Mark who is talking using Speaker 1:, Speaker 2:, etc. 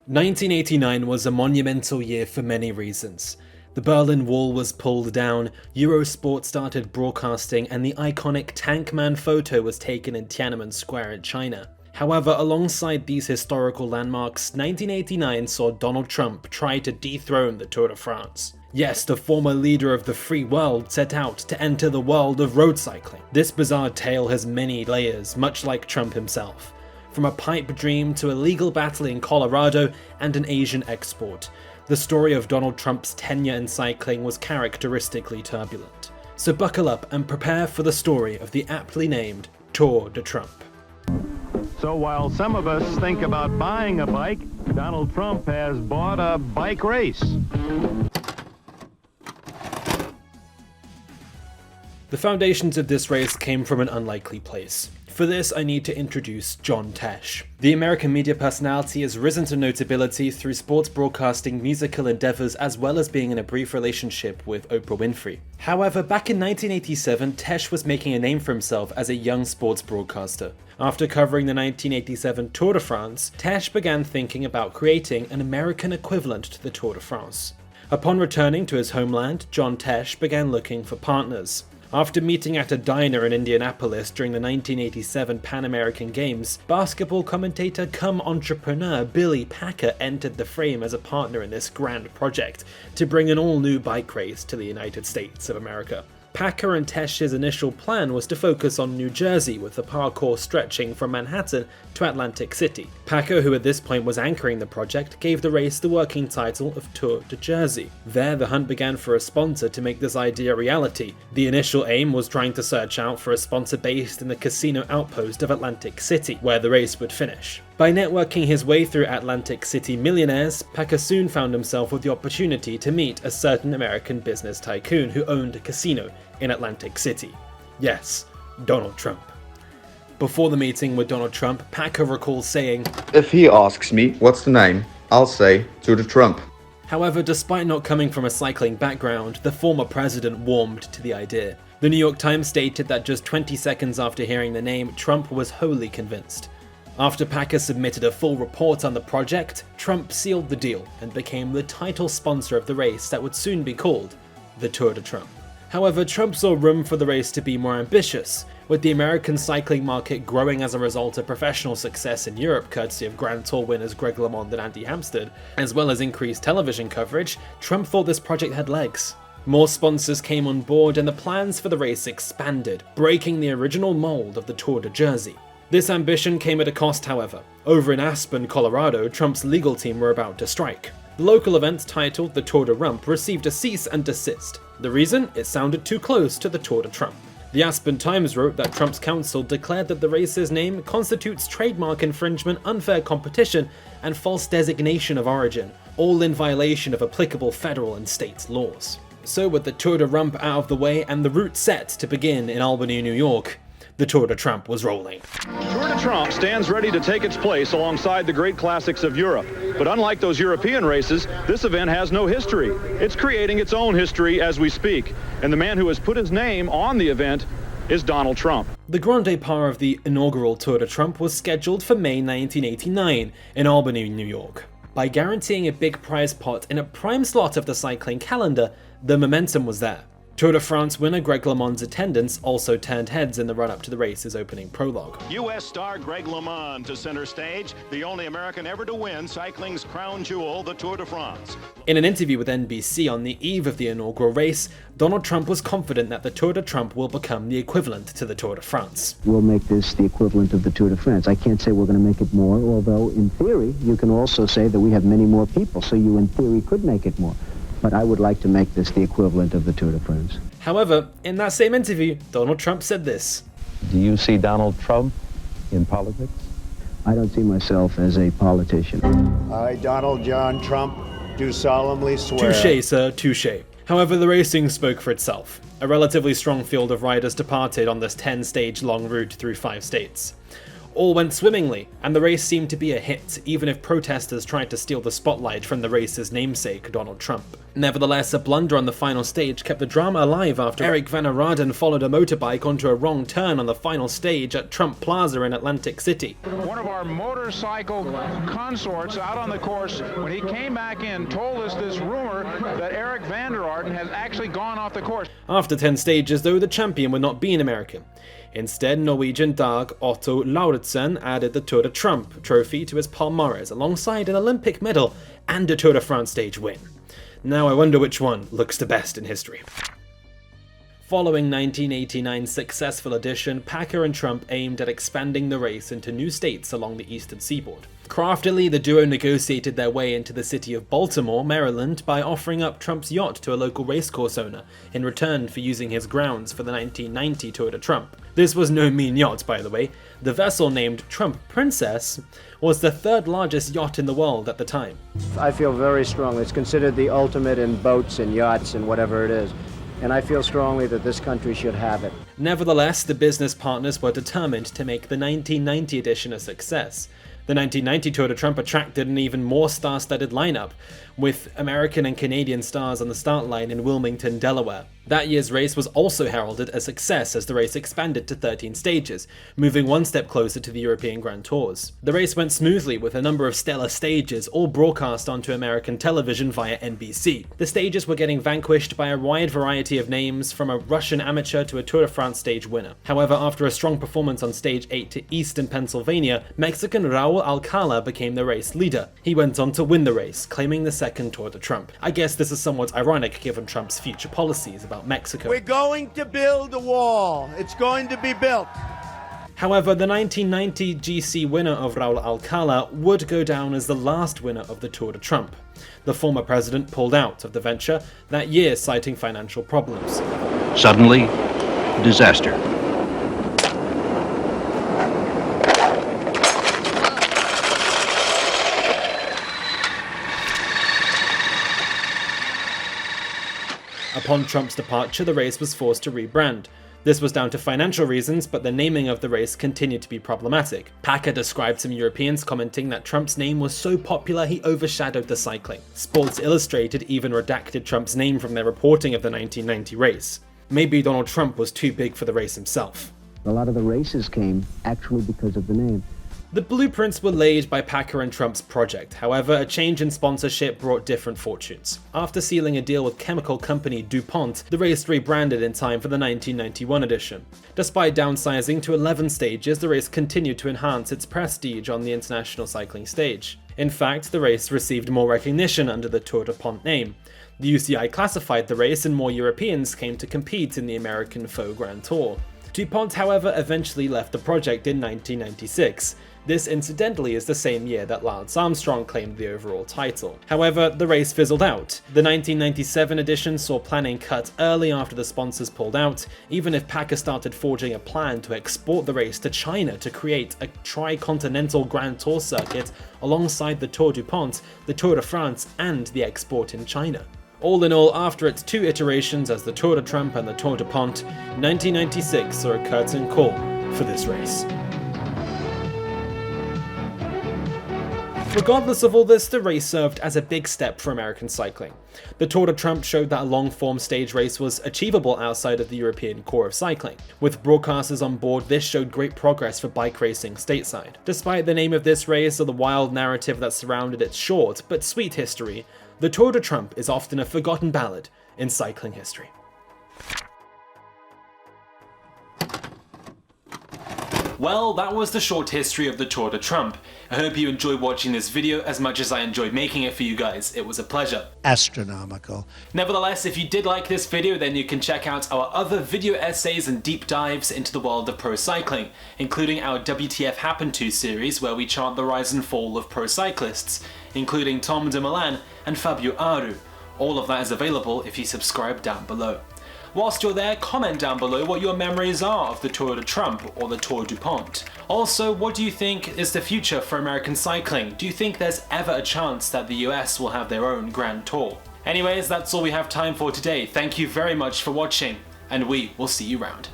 Speaker 1: 1989 was a monumental year for many reasons. The Berlin Wall was pulled down, Eurosport started broadcasting, and the iconic Tank Man photo was taken in Tiananmen Square in China. However, alongside these historical landmarks, 1989 saw Donald Trump try to dethrone the Tour de France. Yes, the former leader of the free world set out to enter the world of road cycling. This bizarre tale has many layers, much like Trump himself. From a pipe dream to a legal battle in Colorado and an Asian export, the story of Donald Trump's tenure in cycling was characteristically turbulent. So buckle up and prepare for the story of the aptly named Tour de Trump.
Speaker 2: So while some of us think about buying a bike, Donald Trump has bought a bike race.
Speaker 1: The foundations of this race came from an unlikely place. For this, I need to introduce John Tesh. The American media personality has risen to notability through sports broadcasting, musical endeavors, as well as being in a brief relationship with Oprah Winfrey. However, back in 1987, Tesh was making a name for himself as a young sports broadcaster. After covering the 1987 Tour de France, Tesh began thinking about creating an American equivalent to the Tour de France. Upon returning to his homeland, John Tesh began looking for partners. After meeting at a diner in Indianapolis during the 1987 Pan American Games, basketball commentator cum entrepreneur Billy Packer entered the frame as a partner in this grand project to bring an all-new bike race to the United States of America. Packer and Tesh's initial plan was to focus on New Jersey, with the parcours stretching from Manhattan to Atlantic City. Packer, who at this point was anchoring the project, gave the race the working title of Tour de Jersey. There, the hunt began for a sponsor to make this idea a reality. The initial aim was trying to search out for a sponsor based in the casino outpost of Atlantic City, where the race would finish. By networking his way through Atlantic City millionaires, Packer soon found himself with the opportunity to meet a certain American business tycoon who owned a casino in Atlantic City. Yes, Donald Trump. Before the meeting with Donald Trump, Packer recalls saying,
Speaker 3: "If he asks me what's the name, I'll say Tour de Trump."
Speaker 1: However, despite not coming from a cycling background, the former president warmed to the idea. The New York Times stated that just 20 seconds after hearing the name, Trump was wholly convinced. After Packer submitted a full report on the project, Trump sealed the deal and became the title sponsor of the race that would soon be called the Tour de Trump. However, Trump saw room for the race to be more ambitious, with the American cycling market growing as a result of professional success in Europe courtesy of Grand Tour winners Greg LeMond and Andy Hampstead, as well as increased television coverage. Trump thought this project had legs. More sponsors came on board and the plans for the race expanded, breaking the original mold of the Tour de Jersey. This ambition came at a cost, however. Over in Aspen, Colorado, Trump's legal team were about to strike. The local event, titled the Tour de Rump, received a cease and desist. The reason? It sounded too close to the Tour de Trump. The Aspen Times wrote that Trump's counsel declared that the race's name constitutes trademark infringement, unfair competition, and false designation of origin, all in violation of applicable federal and state laws. So with the Tour de Rump out of the way and the route set to begin in Albany, New York, the Tour de Trump was rolling.
Speaker 2: Tour de Trump stands ready to take its place alongside the great classics of Europe. But unlike those European races, this event has no history. It's creating its own history as we speak. And the man who has put his name on the event is Donald Trump.
Speaker 1: The grand départ of the inaugural Tour de Trump was scheduled for May 1989 in Albany, New York. By guaranteeing a big prize pot in a prime slot of the cycling calendar, the momentum was there. Tour de France winner Greg LeMond's attendance also turned heads in the run-up to the race's opening prologue.
Speaker 4: U.S. star Greg LeMond to center stage, the only American ever to win cycling's crown jewel, the Tour de France.
Speaker 1: In an interview with NBC on the eve of the inaugural race, Donald Trump was confident that the Tour de Trump will become the equivalent to the Tour de France.
Speaker 5: We'll make this the equivalent of the Tour de France. I can't say we're going to make it more, although in theory you can also say that we have many more people, so you in theory could make it more. But I would like to make this the equivalent of the Tour de France.
Speaker 1: However, in that same interview, Donald Trump said this.
Speaker 6: Do you see Donald Trump in politics?
Speaker 5: I don't see myself as a politician.
Speaker 7: I, Donald John Trump, do solemnly swear.
Speaker 1: Touché, sir, touché. However, the racing spoke for itself. A relatively strong field of riders departed on this 10-stage long route through 5 states. All went swimmingly, and the race seemed to be a hit, even if protesters tried to steal the spotlight from the race's namesake, Donald Trump. Nevertheless, a blunder on the final stage kept the drama alive after Eric Van Raden followed a motorbike onto a wrong turn on the final stage at Trump Plaza in Atlantic City.
Speaker 8: One of our motorcycle consorts out on the course, when he came back in, told us this rumor that Eric Van Raden has actually gone off the course.
Speaker 1: After 10 stages, though, the champion would not be an American. Instead, Norwegian Dag Otto Lauritzen added the Tour de Trump trophy to his palmarès alongside an Olympic medal and a Tour de France stage win. Now I wonder which one looks the best in history. Following 1989's successful edition, Packer and Trump aimed at expanding the race into new states along the eastern seaboard. Craftily, the duo negotiated their way into the city of Baltimore, Maryland, by offering up Trump's yacht to a local racecourse owner in return for using his grounds for the 1990 Tour de Trump. This was no mean yacht, by the way. The vessel, named Trump Princess, was the third largest yacht in the world at the time.
Speaker 5: I feel very strongly. It's considered the ultimate in boats and yachts and whatever it is. And I feel strongly that this country should have it.
Speaker 1: Nevertheless, the business partners were determined to make the 1990 edition a success. The 1990 Tour de Trump attracted an even more star-studded lineup, with American and Canadian stars on the start line in Wilmington, Delaware. That year's race was also heralded a success as the race expanded to 13 stages, moving one step closer to the European Grand Tours. The race went smoothly with a number of stellar stages, all broadcast onto American television via NBC. The stages were getting vanquished by a wide variety of names, from a Russian amateur to a Tour de France stage winner. However, after a strong performance on stage 8 to Eastern Pennsylvania, Mexican Raul Alcala became the race leader. He went on to win the race, claiming the second Tour de Trump. I guess this is somewhat ironic given Trump's future policies about Mexico.
Speaker 7: We're going to build a wall. It's going to be built.
Speaker 1: However, the 1990 GC winner of Raul Alcala would go down as the last winner of the Tour de Trump. The former president pulled out of the venture that year, citing financial problems.
Speaker 9: Suddenly, disaster.
Speaker 1: Upon Trump's departure, the race was forced to rebrand. This was down to financial reasons, but the naming of the race continued to be problematic. Packer described some Europeans commenting that Trump's name was so popular he overshadowed the cycling. Sports Illustrated even redacted Trump's name from their reporting of the 1990 race. Maybe Donald Trump was too big for the race himself.
Speaker 5: A lot of the races came actually because of the name.
Speaker 1: The blueprints were laid by Packer and Trump's project. However, a change in sponsorship brought different fortunes. After sealing a deal with chemical company DuPont, the race rebranded in time for the 1991 edition. Despite downsizing to 11 stages, the race continued to enhance its prestige on the international cycling stage. In fact, the race received more recognition under the Tour de Pont name. The UCI classified the race, and more Europeans came to compete in the American Faux Grand Tour. DuPont, however, eventually left the project in 1996. This, incidentally, is the same year that Lance Armstrong claimed the overall title. However, the race fizzled out. The 1997 edition saw planning cut early after the sponsors pulled out, even if Packer started forging a plan to export the race to China to create a tri-continental Grand Tour circuit alongside the Tour du Pont, the Tour de France, and the export in China. All in all, after its two iterations as the Tour de Trump and the Tour de Pont, 1996 saw a curtain call for this race. Regardless of all this, the race served as a big step for American cycling. The Tour de Trump showed that a long-form stage race was achievable outside of the European core of cycling. With broadcasters on board, this showed great progress for bike racing stateside. Despite the name of this race or the wild narrative that surrounded its short but sweet history, the Tour de Trump is often a forgotten ballad in cycling history. Well, that was the short history of the Tour de Trump. I hope you enjoyed watching this video as much as I enjoyed making it for you guys. It was a pleasure.
Speaker 7: Astronomical.
Speaker 1: Nevertheless, if you did like this video, then you can check out our other video essays and deep dives into the world of pro cycling, including our WTF Happened To series, where we chart the rise and fall of pro cyclists, including Tom Dumoulin and Fabio Aru. All of that is available if you subscribe down below. Whilst you're there, comment down below what your memories are of the Tour de Trump or the Tour du Pont. Also, what do you think is the future for American cycling? Do you think there's ever a chance that the US will have their own Grand Tour? Anyways, that's all we have time for today. Thank you very much for watching, and we will see you around.